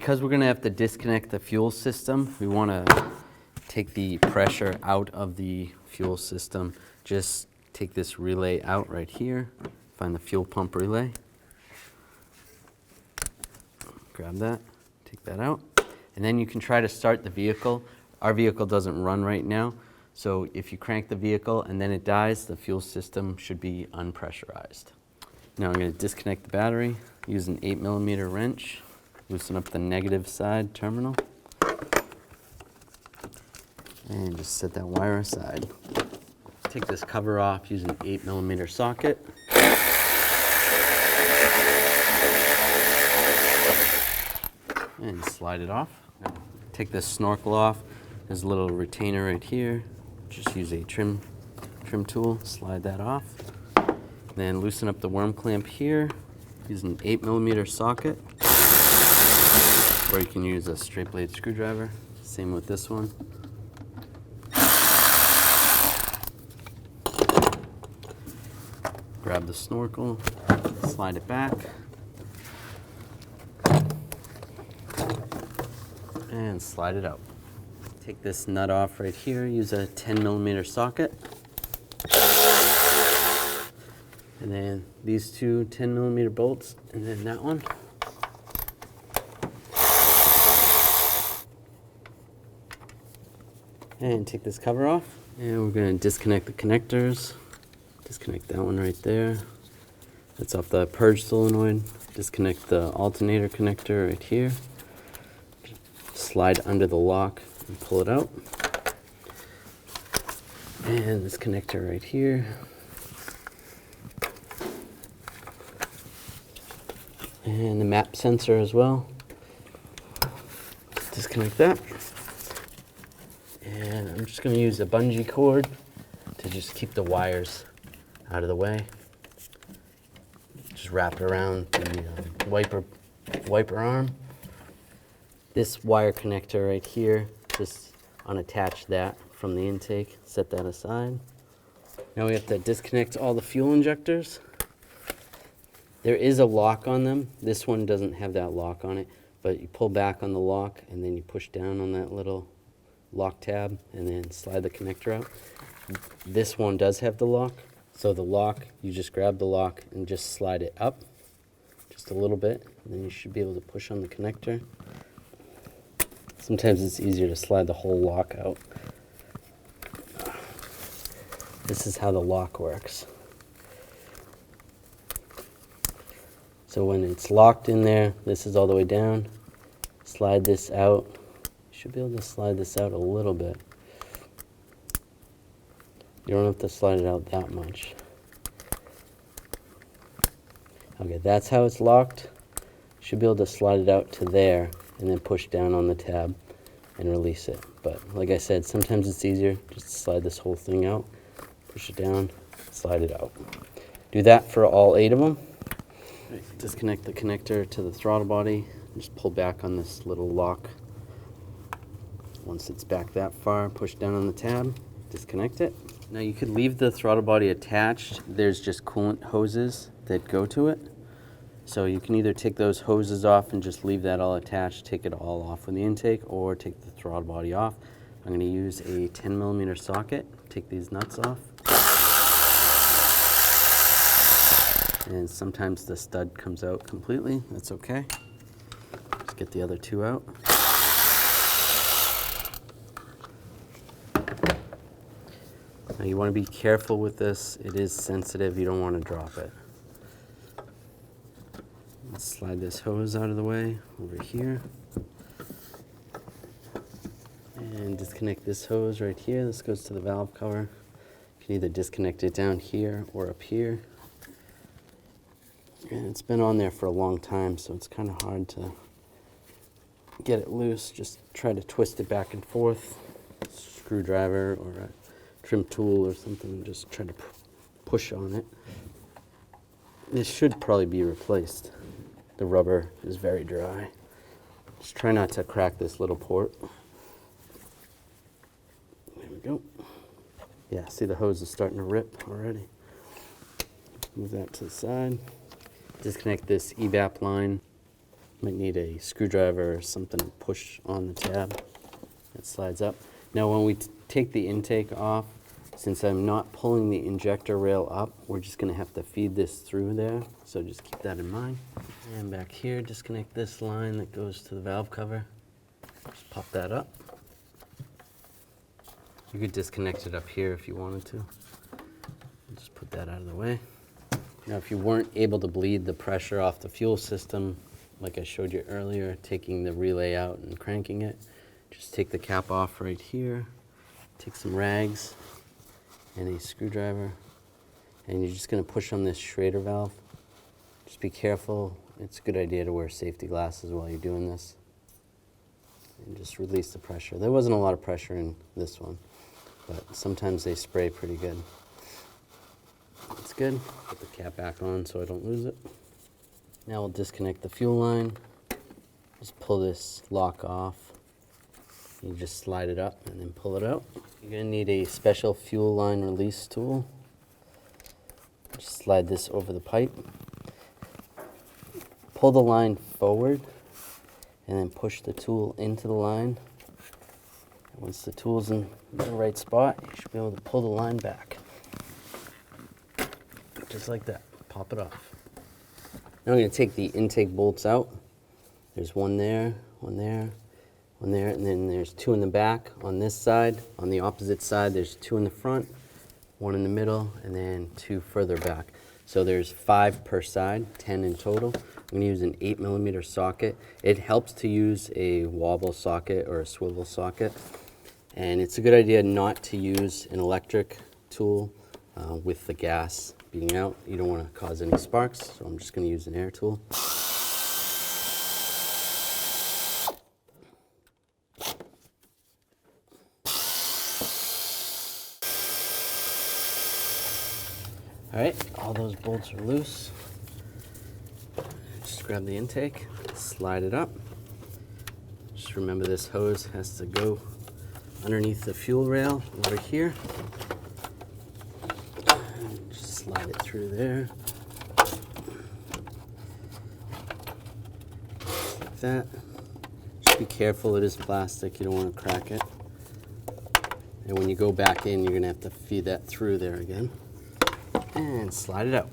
Because we're going to have to disconnect the fuel system, we want to take the pressure out of the fuel system. Just take this relay out right here, find the fuel pump relay, grab that, take that out, and then you can try to start the vehicle. Our vehicle doesn't run right now, so if you crank the vehicle and then it dies, the fuel system should be unpressurized. Now I'm going to disconnect the battery, use an 8mm wrench, loosen up the negative side terminal, and just set that wire aside. Take this cover off using an 8mm socket. And slide it off. Take this snorkel off. There's a little retainer right here. Just use a trim tool, slide that off. Then loosen up the worm clamp here using an 8mm socket. Or you can use a straight blade screwdriver. Same with this one. Grab the snorkel, slide it back, and slide it out. Take this nut off right here, use a 10mm socket. And then these two 10mm bolts, and then that one. And take this cover off, and we're going to disconnect the connectors. Disconnect that one right there. That's off the purge solenoid. Disconnect the alternator connector right here. Slide under the lock and pull it out. And this connector right here. And the map sensor as well. Disconnect that. And I'm just going to use a bungee cord to just keep the wires out of the way. Just wrap it around the wiper arm. This wire connector right here, just unattach that from the intake, set that aside. Now we have to disconnect all the fuel injectors. There is a lock on them. This one doesn't have that lock on it, but you pull back on the lock and then you push down on that little lock tab and then slide the connector out. This one does have the lock. So the lock, you just grab the lock and just slide it up just a little bit, and then you should be able to push on the connector. Sometimes it's easier to slide the whole lock out. This is how the lock works. So when it's locked in there, this is all the way down. Slide this out. You should be able to slide this out a little bit. You don't have to slide it out that much. Okay, that's how it's locked. You should be able to slide it out to there and then push down on the tab and release it. But like I said, sometimes it's easier just to slide this whole thing out, push it down, slide it out. Do that for all 8 of them. Right, disconnect the connector to the throttle body. Just pull back on this little lock. Once it's back that far, push down on the tab, disconnect it. Now you could leave the throttle body attached. There's just coolant hoses that go to it. So you can either take those hoses off and just leave that all attached, take it all off with the intake, or take the throttle body off. I'm going to use a 10mm socket, take these nuts off. And sometimes the stud comes out completely, that's okay. Just get the other 2 out. Now you want to be careful with this. It is sensitive. You don't want to drop it. Let's slide this hose out of the way over here. And disconnect this hose right here. This goes to the valve cover. You can either disconnect it down here or up here. And it's been on there for a long time, so it's kind of hard to get it loose. Just try to twist it back and forth. Screwdriver or a trim tool or something, just try to push on it. This should probably be replaced. The rubber is very dry. Just try not to crack this little port. There we go. Yeah, see the hose is starting to rip already. Move that to the side. Disconnect this evap line. Might need a screwdriver or something to push on the tab. It slides up. Now when we take the intake off, since I'm not pulling the injector rail up, we're just gonna have to feed this through there. So just keep that in mind. And back here, disconnect this line that goes to the valve cover. Just pop that up. You could disconnect it up here if you wanted to. Just put that out of the way. Now if you weren't able to bleed the pressure off the fuel system, like I showed you earlier, taking the relay out and cranking it, just take the cap off right here, take some rags and a screwdriver, and you're just going to push on this Schrader valve. Just be careful. It's a good idea to wear safety glasses while you're doing this. And just release the pressure. There wasn't a lot of pressure in this one, but sometimes they spray pretty good. That's good. Put the cap back on so I don't lose it. Now we'll disconnect the fuel line. Just pull this lock off. You just slide it up and then pull it out. You're going to need a special fuel line release tool. Just slide this over the pipe. Pull the line forward and then push the tool into the line. Once the tool's in the right spot, you should be able to pull the line back. Just like that. Pop it off. Now I'm going to take the intake bolts out. There's one there, one there, one there, and then there's two in the back on this side. On the opposite side, there's two in the front, one in the middle, and then two further back. So there's 5 per side, 10 in total. I'm going to use an 8mm socket. It helps to use a wobble socket or a swivel socket. And it's a good idea not to use an electric tool with the gas being out. You don't want to cause any sparks, so I'm just going to use an air tool. All right, all those bolts are loose. Just grab the intake, slide it up. Just remember this hose has to go underneath the fuel rail over here. Just slide it through there. Just like that. Just be careful, it is plastic, you don't want to crack it. And when you go back in, you're gonna have to feed that through there again. And slide it out.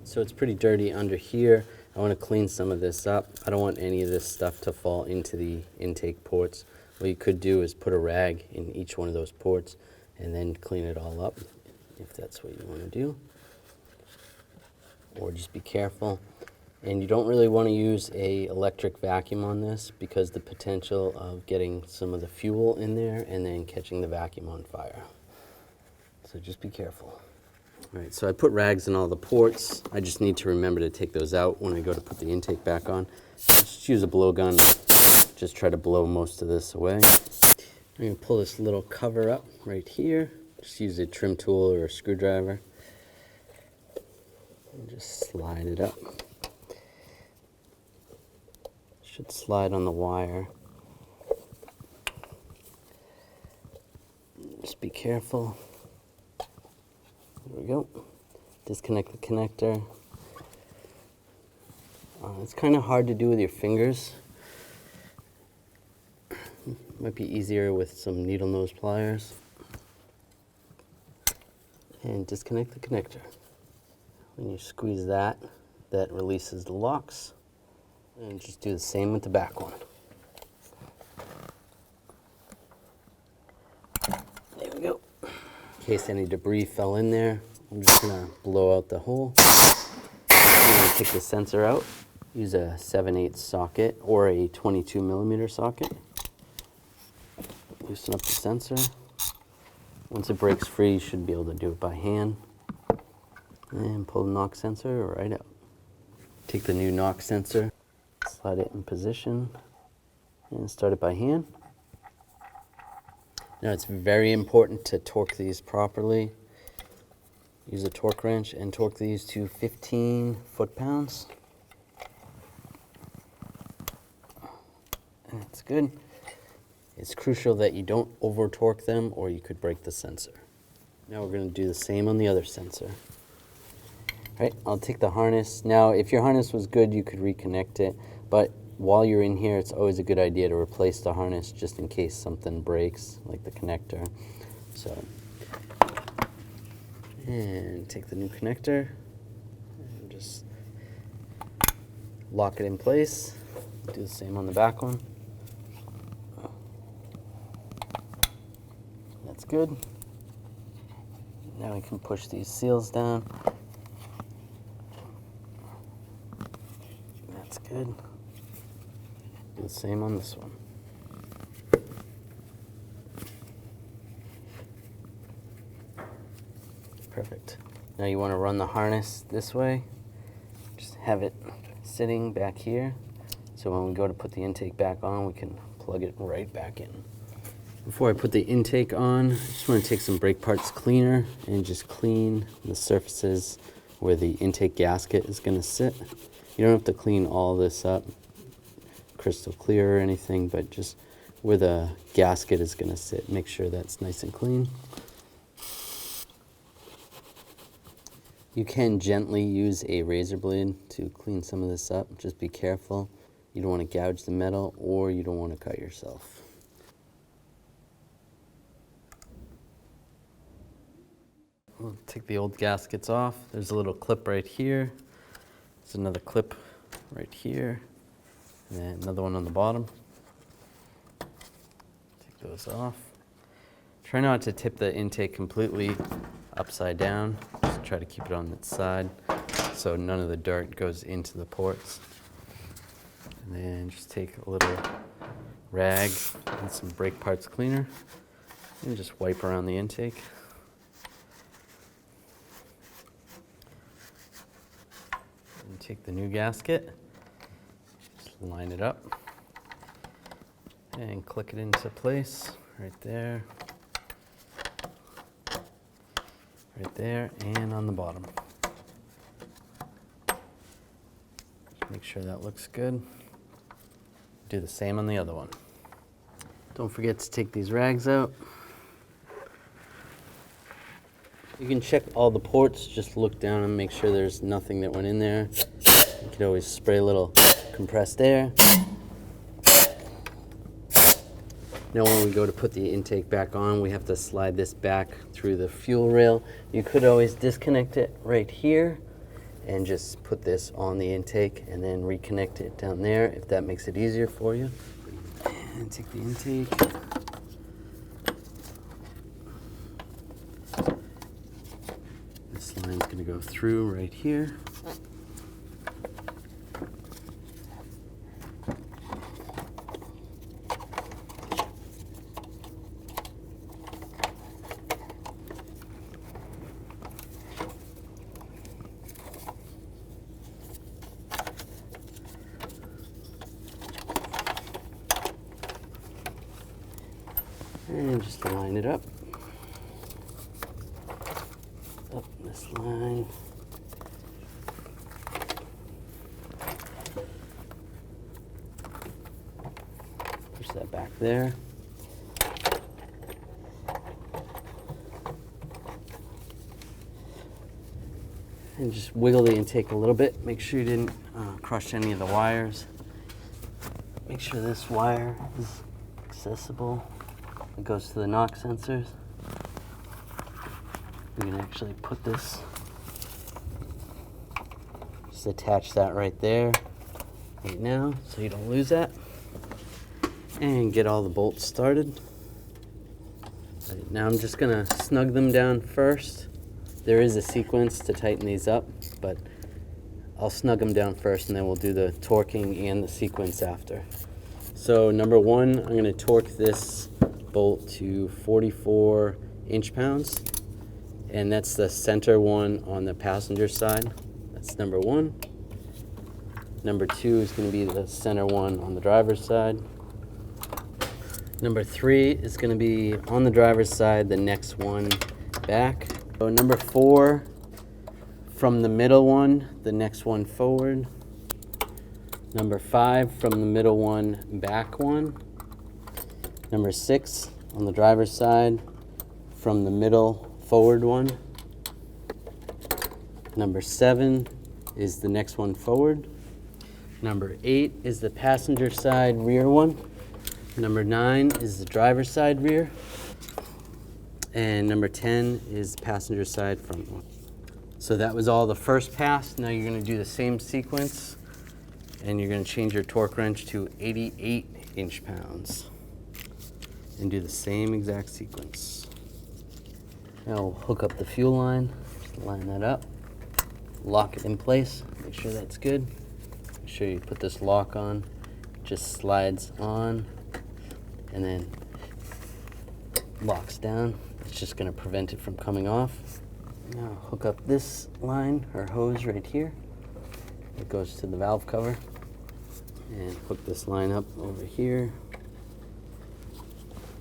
So it's pretty dirty under here. I want to clean some of this up. I don't want any of this stuff to fall into the intake ports. What you could do is put a rag in each one of those ports and then clean it all up if that's what you want to do. Or just be careful. And you don't really want to use an electric vacuum on this because the potential of getting some of the fuel in there and then catching the vacuum on fire. So just be careful. All right, so I put rags in all the ports. I just need to remember to take those out when I go to put the intake back on. Just use a blowgun. Just try to blow most of this away. I'm going to pull this little cover up right here. Just use a trim tool or a screwdriver. And just slide it up. Should slide on the wire. Just be careful. There we go. Disconnect the connector. It's kind of hard to do with your fingers. Might be easier with some needle nose pliers. And disconnect the connector. When you squeeze that, that releases the locks. And just do the same with the back one. There we go. In case any debris fell in there, I'm just going to blow out the hole. I'm going to take the sensor out. Use a 7/8 socket or a 22mm socket. Loosen up the sensor. Once it breaks free, you should be able to do it by hand. And pull the knock sensor right out. Take the new knock sensor, slide it in position, and start it by hand. Now it's very important to torque these properly. Use a torque wrench and torque these to 15 foot-pounds. And that's good. It's crucial that you don't over-torque them or you could break the sensor. Now we're going to do the same on the other sensor. All right, I'll take the harness. Now if your harness was good, you could reconnect it, But while you're in here, it's always a good idea to replace the harness just in case something breaks, like the connector. So, and take the new connector and just lock it in place. Do the same on the back one. That's good. Now we can push these seals down. That's good. Do the same on this one. Perfect. Now you want to run the harness this way. Just have it sitting back here. So when we go to put the intake back on, we can plug it right back in. Before I put the intake on, I just want to take some brake parts cleaner and just clean the surfaces where the intake gasket is going to sit. You don't have to clean all this up crystal clear or anything, but just where the gasket is going to sit, make sure that's nice and clean. You can gently use a razor blade to clean some of this up. Just be careful. You don't want to gouge the metal, or you don't want to cut yourself. We'll take the old gaskets off. There's a little clip right here. There's another clip right here. And then another one on the bottom. Take those off. Try not to tip the intake completely upside down. Just try to keep it on its side so none of the dirt goes into the ports. And then just take a little rag and some brake parts cleaner and just wipe around the intake. And take the new gasket, just line it up and click it into place right there. Right there and on the bottom. Make sure that looks good. Do the same on the other one. Don't forget to take these rags out. You can check all the ports, just look down and make sure there's nothing that went in there. You can always spray a little compressed air. Now when we go to put the intake back on, we have to slide this back through the fuel rail. You could always disconnect it right here and just put this on the intake and then reconnect it down there if that makes it easier for you. And take the intake. This line's going to go through right here. And just line it up this line. Push that back there. And just wiggle the intake a little bit. Make sure you didn't crush any of the wires. Make sure this wire is accessible. It goes to the knock sensors. We can actually put this, just attach that right there, right now, so you don't lose that. And get all the bolts started. Right, now I'm just gonna snug them down first. There is a sequence to tighten these up, but I'll snug them down first and then we'll do the torquing and the sequence after. So number one, I'm gonna torque this bolt to 44 inch-pounds, and that's the center one on the passenger side. That's number one. Number two is going to be the center one on the driver's side. Number three is going to be on the driver's side, the next one back. So number four, from the middle one, the next one forward. Number five, from the middle one, back one. Number six, on the driver's side, from the middle forward one. Number seven is the next one forward. Number 8 is the passenger side rear one. Number 9 is the driver's side rear. And number 10 is passenger side front one. So that was all the first pass. Now you're going to do the same sequence, and you're going to change your torque wrench to 88 inch-pounds and do the same exact sequence. Now we'll hook up the fuel line, just line that up, lock it in place, make sure that's good. Make sure you put this lock on, it just slides on and then locks down. It's just going to prevent it from coming off. Now hook up this line or hose right here. It goes to the valve cover. And hook this line up over here.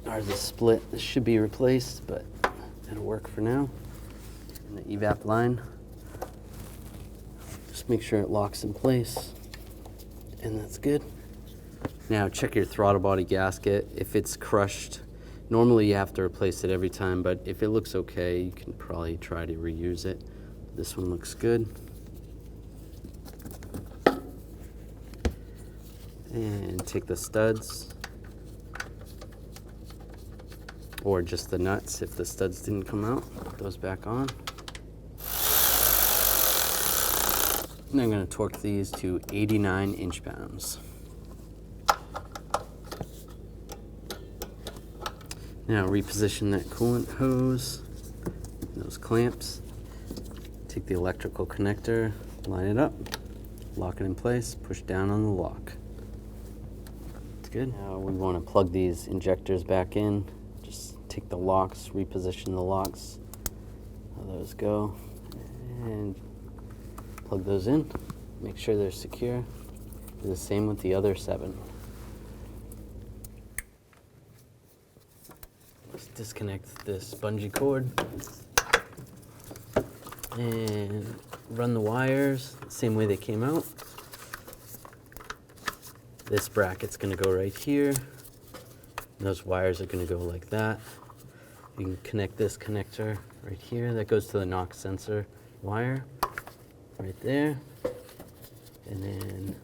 Ours is split. This should be replaced, but it'll work for now. And the evap line. Just make sure it locks in place. And that's good. Now check your throttle body gasket. If it's crushed, normally you have to replace it every time, but if it looks okay, you can probably try to reuse it. This one looks good. And take the studs, or just the nuts if the studs didn't come out. Put those back on. And I'm going to torque these to 89 inch-pounds. Now reposition that coolant hose, those clamps. Take the electrical connector, line it up, lock it in place, push down on the lock. Good. Now we want to plug these injectors back in. Just take the locks, reposition the locks. How those go. And plug those in. Make sure they're secure. Do the same with the other 7. Let's disconnect this bungee cord. And run the wires the same way they came out. This bracket's going to go right here. And those wires are going to go like that. You can connect this connector right here. That goes to the knock sensor wire right there. And then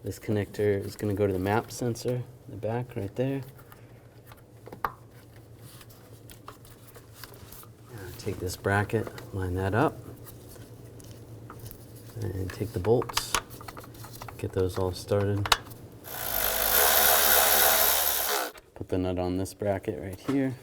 this connector is going to go to the map sensor in the back right there. Now take this bracket, line that up, and take the bolts, get those all started. Put the nut on this bracket right here.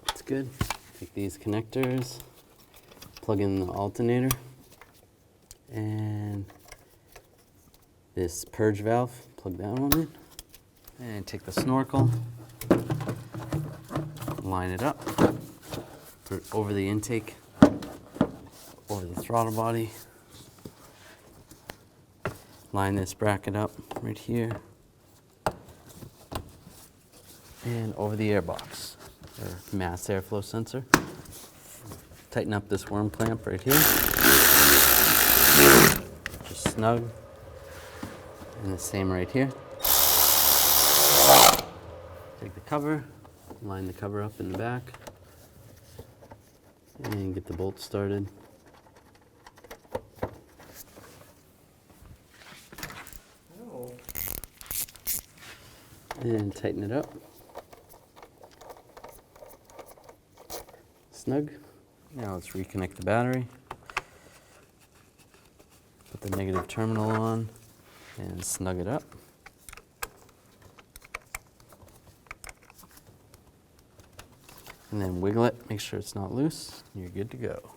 That's good. Take these connectors, plug in the alternator, and this purge valve, plug that one in. And take the snorkel, line it up. Put it over the intake, over the throttle body. Line this bracket up right here. And over the airbox, or mass airflow sensor. Tighten up this worm clamp right here. Just snug. And the same right here. Take the cover, line the cover up in the back. And get the bolts started. And tighten it up. Snug. Now let's reconnect the battery. Put the negative terminal on and snug it up. And then wiggle it, make sure it's not loose, and you're good to go.